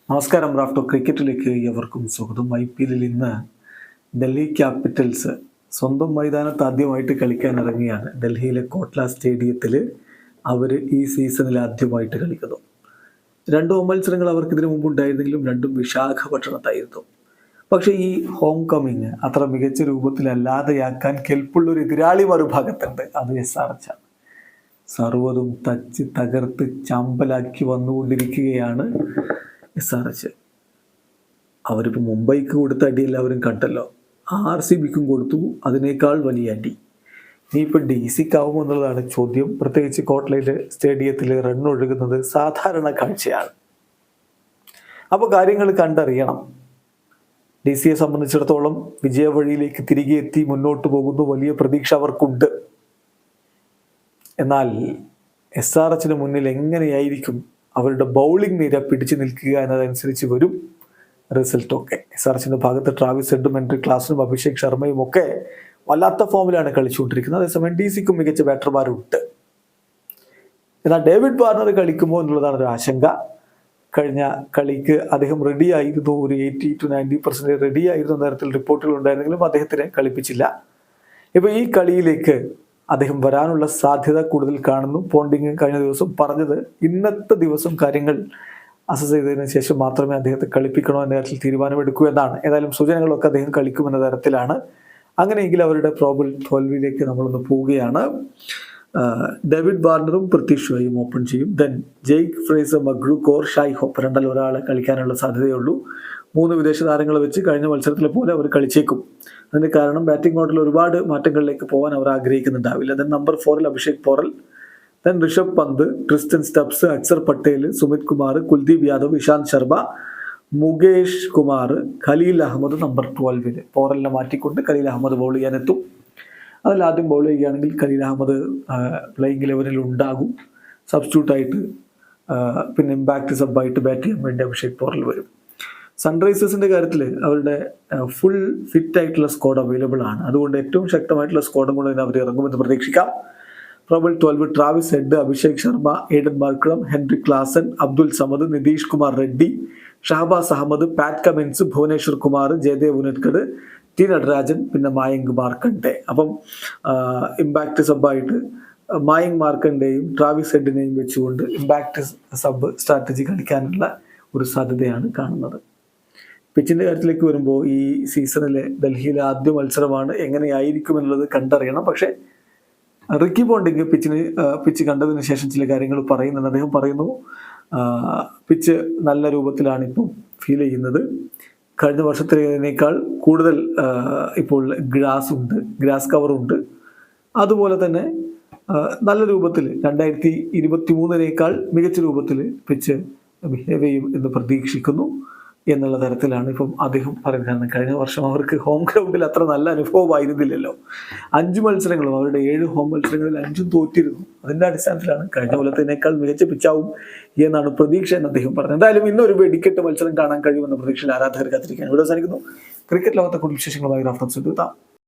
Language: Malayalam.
നമസ്കാരം. റാഫ്റ്റോ ക്രിക്കറ്റിലേക്ക് എവർക്കും സ്വാഗതം. IPL ഇന്ന് ഡൽഹി ക്യാപിറ്റൽസ് സ്വന്തം മൈതാനത്ത് ആദ്യമായിട്ട് കളിക്കാൻ ഇറങ്ങിയാണ്. ഡൽഹിയിലെ കോട്ട്ല സ്റ്റേഡിയത്തിൽ അവർ ഈ സീസണിൽ ആദ്യമായിട്ട് കളിക്കുന്നു. 2 ഹോം മത്സരങ്ങൾ അവർക്ക് ഇതിനു മുമ്പ് ഉണ്ടായിരുന്നെങ്കിലും രണ്ടും വിശാഖപട്ടണത്തായിരുന്നു. പക്ഷേ ഈ ഹോം കമ്മിങ് അത്ര മികച്ച രൂപത്തിലല്ലാതെയാക്കാൻ കെൽപ്പുള്ളൊരു എതിരാളി മറുഭാഗത്തുണ്ട്. അത് SRH ആണ്. സർവ്വതും തച്ച് തകർത്ത് ചമ്പലാക്കി വന്നുകൊണ്ടിരിക്കുകയാണ് SRH. അവരിപ്പോൾ മുംബൈക്ക് കൊടുത്ത അടി എല്ലാവരും കണ്ടല്ലോ. RCBക്കും കൊടുത്തു അതിനേക്കാൾ വലിയ അടി. ഇനിയിപ്പോൾ DCക്കാവുമോ എന്നുള്ളതാണ് ചോദ്യം. പ്രത്യേകിച്ച് കോട്ട്ലയിലെ സ്റ്റേഡിയത്തിൽ റണ്ണൊഴുകുന്നത് സാധാരണ കാഴ്ചയാണ്. അപ്പോൾ കാര്യങ്ങൾ കണ്ടറിയണം. DCയെ സംബന്ധിച്ചിടത്തോളം വിജയ വഴിയിലേക്ക് തിരികെ എത്തി മുന്നോട്ട് പോകുന്നു. വലിയ പ്രതീക്ഷ അവർക്കുണ്ട്. എന്നാൽ SRHന് മുന്നിൽ എങ്ങനെയായിരിക്കും അവരുടെ ബൗളിംഗ് നിര പിടിച്ചു നിൽക്കുക എന്നതനുസരിച്ച് വരും റിസൾട്ടൊക്കെ. SRHന്റെ ഭാഗത്ത് ട്രാവിസ് ഹെഡും ഹെൻറി ക്ലാസനും അഭിഷേക് ശർമ്മയും ഒക്കെ വല്ലാത്ത ഫോമിലാണ് കളിച്ചുകൊണ്ടിരിക്കുന്നത്. അതേസമയം DCക്കും മികച്ച ബാറ്റർമാരുണ്ട്. എന്നാൽ ഡേവിഡ് വാർണർ കളിക്കുമോ എന്നുള്ളതാണ് ഒരു ആശങ്ക. കഴിഞ്ഞ കളിക്ക് അദ്ദേഹം റെഡിയായിരുന്നു, ഒരു 80 to 90% റെഡിയായിരുന്ന തരത്തിൽ റിപ്പോർട്ടുകൾ ഉണ്ടായിരുന്നെങ്കിലും അദ്ദേഹത്തിനെ കളിപ്പിച്ചില്ല. ഇപ്പോൾ ഈ കളിയിലേക്ക് അദ്ദേഹം വരാനുള്ള സാധ്യത കൂടുതൽ കാണുന്നു. പോണ്ടിങ് കഴിഞ്ഞ ദിവസം പറഞ്ഞത് ഇന്നത്തെ ദിവസം കാര്യങ്ങൾ അസസ് ചെയ്തതിനു ശേഷം മാത്രമേ അദ്ദേഹത്തെ കളിപ്പിക്കണോ എന്ന തരത്തിൽ തീരുമാനമെടുക്കൂ എന്നാണ്. ഏതായാലും സൂചനകളൊക്കെ അദ്ദേഹം കളിക്കുമെന്ന തരത്തിലാണ്. അങ്ങനെയെങ്കിൽ അവരുടെ പ്രോബബിൾ 12 നമ്മളൊന്ന് പോവുകയാണ്. ഡേവിഡ് വാർണറും പൃഥ്വി ഷോയും ഓപ്പൺ ചെയ്യും. Then Jake Fraser, McGurk, Shai Hope രണ്ടിൽ ഒരാളെ കളിക്കാനുള്ള സാധ്യതയുള്ളൂ. 3 വിദേശ താരങ്ങളെ വെച്ച് കഴിഞ്ഞ മത്സരത്തിലെ പോലെ അവർ കളിച്ചേക്കും. അതിന് കാരണം ബാറ്റിംഗ് ഓർഡറിൽ ഒരുപാട് മാറ്റങ്ങളിലേക്ക് പോകാൻ അവർ ആഗ്രഹിക്കുന്നുണ്ടാവില്ല. Then number 4 Abhishek Porel, then Rishabh Pant, Tristan Stubbs, Axar Patel, Sumit Kumar, Kuldeep Yadav, Ishant Sharma, Mukesh Kumar, Khaleel Ahmed number 12. പോറലിനെ മാറ്റിക്കൊണ്ട് ഖലീൽ അഹമ്മദ് ബൗൾ ചെയ്യാനെത്തും. അതിൽ ആദ്യം ബൗൾ ചെയ്യുകയാണെങ്കിൽ ഖലീൽ അഹമ്മദ് പ്ലേയിങ് 11 ഉണ്ടാകും. സബ്സ്റ്റിറ്റ്യൂട്ടായിട്ട് പിന്നെ ഇമ്പാക്റ്റ് സബ്ബായിട്ട് ബാറ്റ് ചെയ്യാൻ വേണ്ടി അഭിഷേക് പോറൽ വരും. സൺറൈസേഴ്സിൻ്റെ കാര്യത്തിൽ അവരുടെ ഫുൾ ഫിറ്റ് ആയിട്ടുള്ള സ്ക്വാഡ് അവൈലബിൾ ആണ്. അതുകൊണ്ട് ഏറ്റവും ശക്തമായിട്ടുള്ള സ്ക്വാഡും കൂടെ അവർ ഇറങ്ങുമെന്ന് പ്രതീക്ഷിക്കാം. Probable 12 Travis Head, Abhishek Sharma, Aiden Markram, Henry Klaasen, Abdul Samad, Nitish Kumar Reddy, Shahbaz Ahmed, Pat Cummins, Bhuvneshwar Kumar, Jaydev Unadkat, T Natarajan, പിന്നെ മായങ്ക് മാർക്കണ്ടെ. അപ്പം ഇമ്പാക്റ്റ് സബ്ബായിട്ട് മായങ്ക് മാർക്കണ്ടെയും ട്രാവിസ് ഹെഡിനെയും വെച്ചുകൊണ്ട് ഇമ്പാക്റ്റ് സബ് സ്ട്രാറ്റജി കളിക്കാനുള്ള ഒരു സാധ്യതയാണ് കാണുന്നത്. പിച്ചിൻ്റെ കാര്യത്തിലേക്ക് വരുമ്പോൾ ഈ സീസണിലെ ഡൽഹിയിലെ ആദ്യ മത്സരമാണ്. എങ്ങനെയായിരിക്കും എന്നുള്ളത് കണ്ടറിയണം. പക്ഷേ റിക്കി പോണ്ടിങ് പിച്ച് കണ്ടതിന് ശേഷം ചില കാര്യങ്ങൾ പറയുന്നുണ്ട്. അദ്ദേഹം പറയുന്നു പിച്ച് നല്ല രൂപത്തിലാണ് ഇപ്പോൾ ഫീൽ ചെയ്യുന്നത്. കഴിഞ്ഞ വർഷത്തിനേക്കാൾ കൂടുതൽ ഇപ്പോൾ ഗ്രാസ് കവറുണ്ട്. അതുപോലെ തന്നെ നല്ല രൂപത്തിൽ 2023 മികച്ച രൂപത്തിൽ പിച്ച് ബിഹേവ് ചെയ്യും എന്ന് പ്രതീക്ഷിക്കുന്നു എന്നുള്ള തരത്തിലാണ് ഇപ്പം അദ്ദേഹം പറയുന്നത്. കാരണം കഴിഞ്ഞ വർഷം അവർക്ക് ഹോം ഗ്രൗണ്ടിൽ അത്ര നല്ല അനുഭവമായിരുന്നില്ലല്ലോ. 5 മത്സരങ്ങളും അവരുടെ 7 ഹോം മത്സരങ്ങളിൽ 5ഉം തോറ്റിരുന്നു. അതിൻ്റെ അടിസ്ഥാനത്തിലാണ് കഴിഞ്ഞ കൊല്ലത്തിനേക്കാൾ മികച്ച പിച്ചാവും എന്നാണ് പ്രതീക്ഷ എന്ന് അദ്ദേഹം പറഞ്ഞത്. എന്തായാലും ഇന്നൊരു വെടിക്കെട്ട് മത്സരം കാണാൻ കഴിയുമെന്ന പ്രതീക്ഷയിൽ ആരാധകർ കാത്തിരിക്കുകയാണ്. ഇവിടെ അവസാനിക്കുന്നു. ക്രിക്കറ്റ് ലോകത്തെ കൂടുതൽ വിശേഷങ്ങളുമായി റാഫ്റ്റോ.